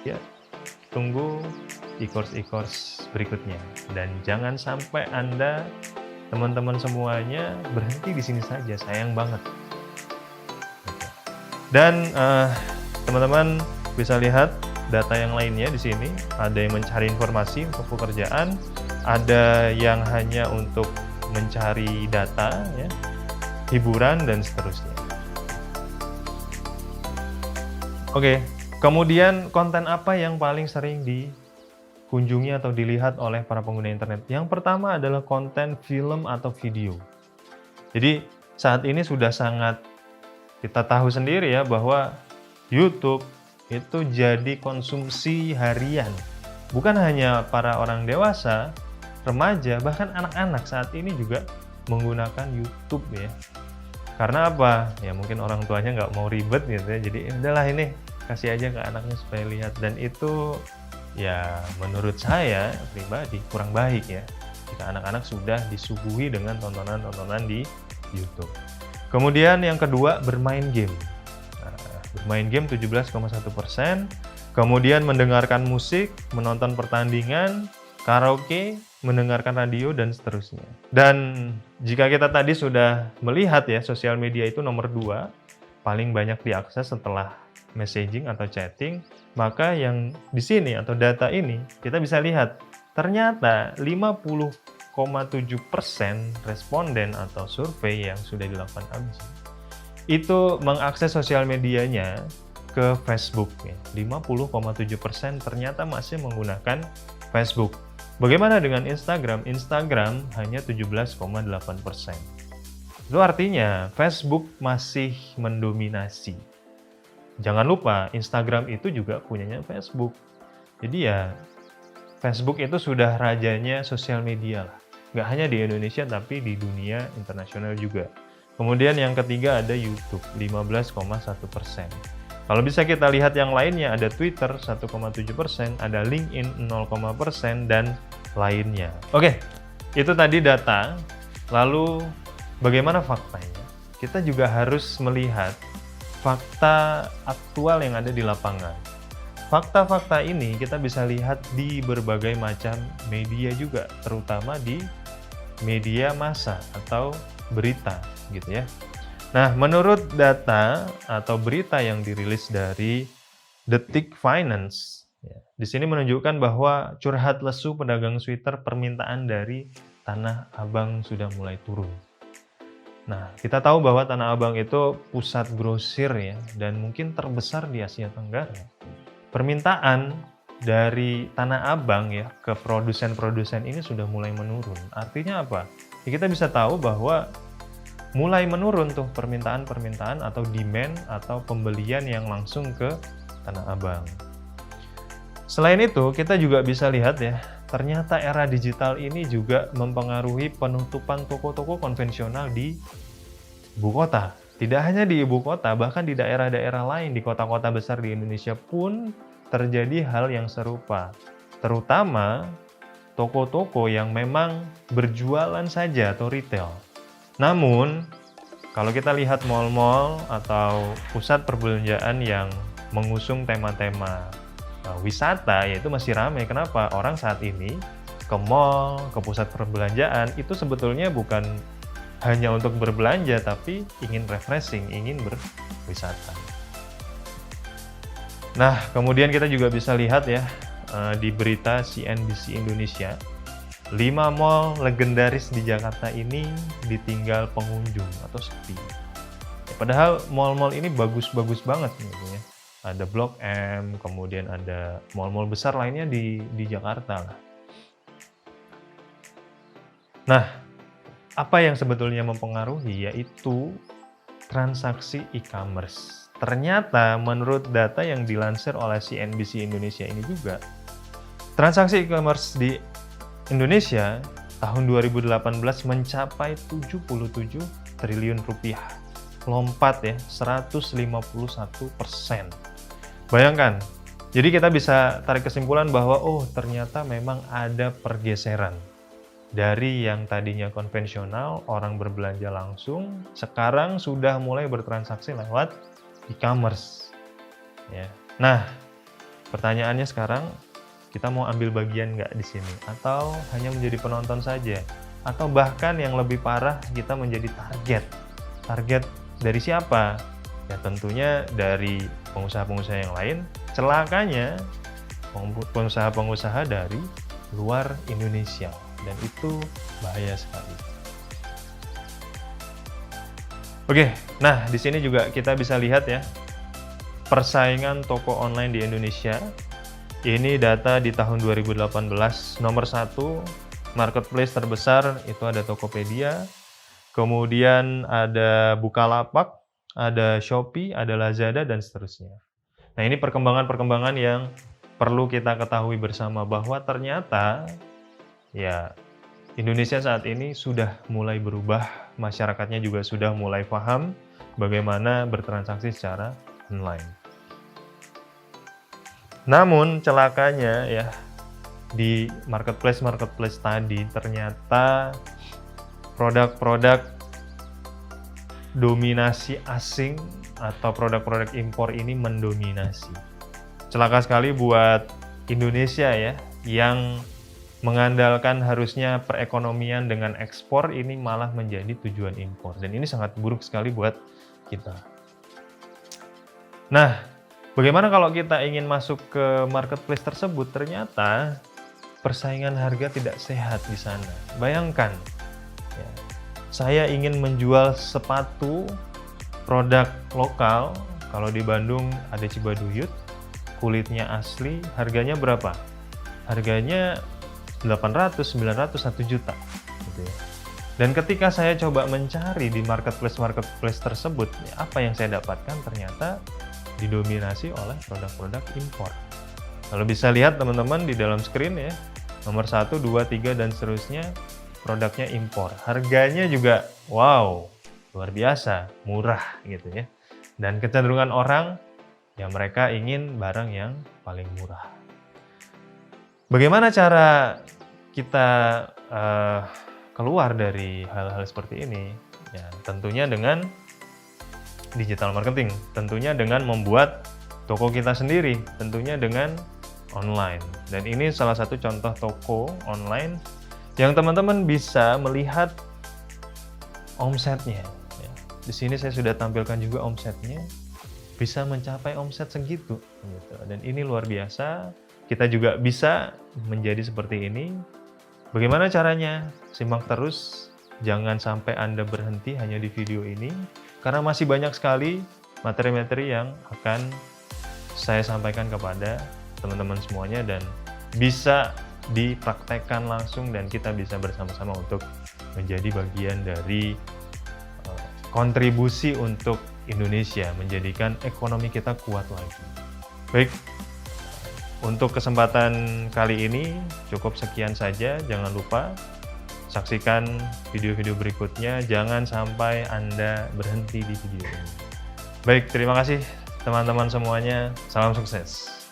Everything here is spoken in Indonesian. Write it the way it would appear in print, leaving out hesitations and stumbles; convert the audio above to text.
Ya, tunggu e-course berikutnya. Dan jangan sampai Anda, teman-teman semuanya, berhenti di sini saja, sayang banget. Dan teman-teman bisa lihat data yang lainnya di sini. Ada yang mencari informasi untuk pekerjaan, ada yang hanya untuk mencari data, ya, hiburan, dan seterusnya. Oke, kemudian konten apa yang paling sering dikunjungi atau dilihat oleh para pengguna internet? Yang pertama adalah konten film atau video. Jadi saat ini sudah sangat kita tahu sendiri ya bahwa YouTube itu jadi konsumsi harian. Bukan hanya para orang dewasa, remaja, bahkan anak-anak saat ini juga menggunakan YouTube ya. Karena apa? Ya mungkin orang tuanya nggak mau ribet gitu ya, jadi udahlah ini kasih aja ke anaknya supaya lihat. Dan itu ya menurut saya pribadi kurang baik ya, jika anak-anak sudah disuguhi dengan tontonan-tontonan di YouTube. Kemudian yang kedua, bermain game. Nah, bermain game 17,1%, kemudian mendengarkan musik, menonton pertandingan, karaoke, mendengarkan radio, dan seterusnya. Dan jika kita tadi sudah melihat ya, sosial media itu nomor 2, paling banyak diakses setelah messaging atau chatting, maka yang di sini atau data ini kita bisa lihat ternyata 50,7% responden atau survei yang sudah dilakukan ABSI itu mengakses sosial medianya ke Facebook ya. 50,7% ternyata masih menggunakan Facebook. Bagaimana dengan Instagram? Instagram hanya 17,8%. Itu artinya Facebook masih mendominasi. Jangan lupa Instagram itu juga punyanya Facebook. Jadi ya Facebook itu sudah rajanya sosial media lah. Nggak hanya di Indonesia tapi di dunia internasional juga. Kemudian yang ketiga ada YouTube 15,1%. Kalau bisa kita lihat yang lainnya, ada Twitter 1,7%, ada LinkedIn 0,%, dan lainnya. Oke, itu tadi data. Lalu bagaimana faktanya? Kita juga harus melihat fakta aktual yang ada di lapangan. Fakta-fakta ini kita bisa lihat di berbagai macam media juga, terutama di media massa atau berita, gitu ya. Nah, menurut data atau berita yang dirilis dari Detik Finance, ya, di sini menunjukkan bahwa curhat lesu pedagang sweater permintaan dari Tanah Abang sudah mulai turun. Nah, kita tahu bahwa Tanah Abang itu pusat grosir ya, dan mungkin terbesar di Asia Tenggara. Permintaan dari Tanah Abang ya ke produsen-produsen ini sudah mulai menurun. Artinya apa? Ya, kita bisa tahu bahwa mulai menurun tuh permintaan-permintaan atau demand atau pembelian yang langsung ke Tanah Abang. Selain itu, kita juga bisa lihat ya, ternyata era digital ini juga mempengaruhi penutupan toko-toko konvensional di ibu kota. Tidak hanya di ibu kota, bahkan di daerah-daerah lain, di kota-kota besar di Indonesia pun terjadi hal yang serupa. Terutama toko-toko yang memang berjualan saja atau retail. Namun, kalau kita lihat mal-mal atau pusat perbelanjaan yang mengusung tema-tema wisata, yaitu masih ramai. Kenapa? Orang saat ini ke mal, ke pusat perbelanjaan, itu sebetulnya bukan hanya untuk berbelanja, tapi ingin refreshing, ingin berwisata. Nah, kemudian kita juga bisa lihat ya, di berita CNBC Indonesia, 5 mal legendaris di Jakarta ini ditinggal pengunjung atau sepi. Ya, padahal mal-mal ini bagus-bagus banget gitu ya. Ada Blok M, kemudian ada mal-mal besar lainnya di Jakarta. Nah, apa yang sebetulnya mempengaruhi yaitu transaksi e-commerce. Ternyata menurut data yang dilansir oleh CNBC Indonesia ini juga, transaksi e-commerce di Indonesia tahun 2018 mencapai 77 triliun rupiah. Lompat ya, 151%. Bayangkan, jadi kita bisa tarik kesimpulan bahwa oh ternyata memang ada pergeseran. Dari yang tadinya konvensional, orang berbelanja langsung, sekarang sudah mulai bertransaksi lewat e-commerce. Ya. Nah, Pertanyaannya sekarang, kita mau ambil bagian nggak di sini? Atau hanya menjadi penonton saja? Atau bahkan yang lebih parah, kita menjadi target. Target dari siapa? Ya tentunya dari pengusaha-pengusaha yang lain. Celakanya, pengusaha-pengusaha dari luar Indonesia. Dan itu bahaya sekali. Oke, nah di sini juga kita bisa lihat ya, persaingan toko online di Indonesia. Ini data di tahun 2018, nomor 1 marketplace terbesar itu ada Tokopedia, kemudian ada Bukalapak, ada Shopee, ada Lazada, dan seterusnya. Nah ini perkembangan-perkembangan yang perlu kita ketahui bersama bahwa ternyata ya Indonesia saat ini sudah mulai berubah, masyarakatnya juga sudah mulai paham bagaimana bertransaksi secara online. Namun celakanya ya di marketplace tadi ternyata produk-produk dominasi asing atau produk-produk impor ini mendominasi. Celaka sekali buat Indonesia ya yang mengandalkan harusnya perekonomian dengan ekspor ini malah menjadi tujuan impor, dan ini sangat buruk sekali buat kita. Nah, bagaimana kalau kita ingin masuk ke marketplace tersebut? Ternyata persaingan harga tidak sehat di sana. Bayangkan, ya, saya ingin menjual sepatu produk lokal. Kalau di Bandung ada Cibaduyut, kulitnya asli, harganya berapa? Harganya 800, 900, 1 juta. Gitu ya. Dan ketika saya coba mencari di marketplace tersebut, ya, apa yang saya dapatkan ternyata didominasi oleh produk-produk impor. Kalau bisa lihat teman-teman di dalam screen ya, nomor 1, 2, 3, dan seterusnya produknya impor. Harganya juga wow, luar biasa, murah gitu ya. Dan kecenderungan orang, ya mereka ingin barang yang paling murah. Bagaimana cara kita keluar dari hal-hal seperti ini? Ya, tentunya dengan digital marketing, tentunya dengan membuat toko kita sendiri, tentunya dengan online. Dan ini salah satu contoh toko online yang teman-teman bisa melihat omsetnya. Ya, di sini saya sudah tampilkan juga omsetnya, bisa mencapai omset segitu. Gitu. Dan ini luar biasa. Kita juga bisa menjadi seperti ini. Bagaimana caranya? Simak terus, jangan sampai Anda berhenti hanya di video ini, karena masih banyak sekali materi-materi yang akan saya sampaikan kepada teman-teman semuanya dan bisa dipraktekkan langsung, dan kita bisa bersama-sama untuk menjadi bagian dari kontribusi untuk Indonesia, menjadikan ekonomi kita kuat lagi. Baik, untuk kesempatan kali ini cukup sekian saja. Jangan lupa saksikan video-video berikutnya. Jangan sampai Anda berhenti di video ini. Baik, terima kasih teman-teman semuanya. Salam sukses.